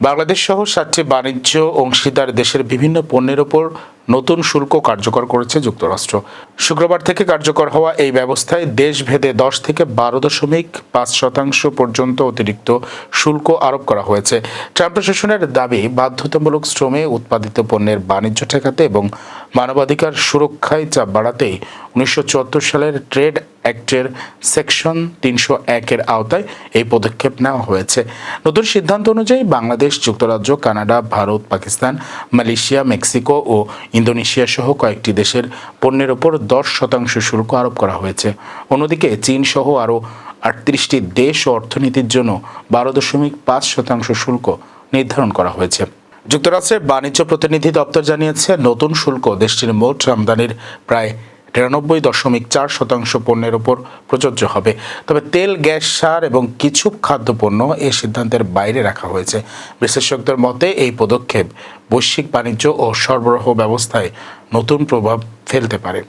বাংলাদেশ সহ 7টি বাণিজ্য অংশীদার দেশের বিভিন্ন পণ্যের ওপর নতুন শুল্ক কার্যকর করেছে যুক্তরাষ্ট্র। শুক্রবার থেকে কার্যকর হওয়া এই ব্যবস্থায় দেশভেদে 10 থেকে 12.5% পর্যন্ত অতিরিক্ত শুল্ক আরোপ করা হয়েছে। ট্রাম্প প্রশাসনের দাবি, বাধ্যতামূলক শ্রমে উৎপাদিত পণ্যের বাণিজ্য ঠেকাতে এবং মানবাধিকার সুরক্ষায় চাপ বাড়াতেই 1974 সালের ট্রেড অ্যাক্টের সেকশন 301-এর আওতায় এই পদক্ষেপ নেওয়া হয়েছে। নতুন সিদ্ধান্ত অনুযায়ী বাংলাদেশ, যুক্তরাজ্য, Canada, Bharat, Pakistan, Malaysia, Mexico ও ইন্দোনেশিয়া সহ কয়েকটি দেশের পণ্যের ওপর 10% শুল্ক আরোপ করা হয়েছে। অন্যদিকে চীন সহ আরও 38টি দেশ ও অর্থনীতির জন্য 12.5% শুল্ক নির্ধারণ করা হয়েছে। যুক্তরাষ্ট্রের বাণিজ্য প্রতিনিধি দপ্তর জানিয়েছে, নতুন শুল্ক দেশটির মোট আমদানির প্রায় 93.4% পণ্যের ওপর প্রযোজ্য হবে। তবে তেল, গ্যাস, সার এবং কিছু খাদ্যপণ্য এই সিদ্ধান্তের বাইরে রাখা হয়েছে। বিশেষজ্ঞদের মতে এই পদক্ষেপ বৈশ্বিক বাণিজ্য ও সরবরাহ ব্যবস্থায় নতুন প্রভাব ফেলতে পারে।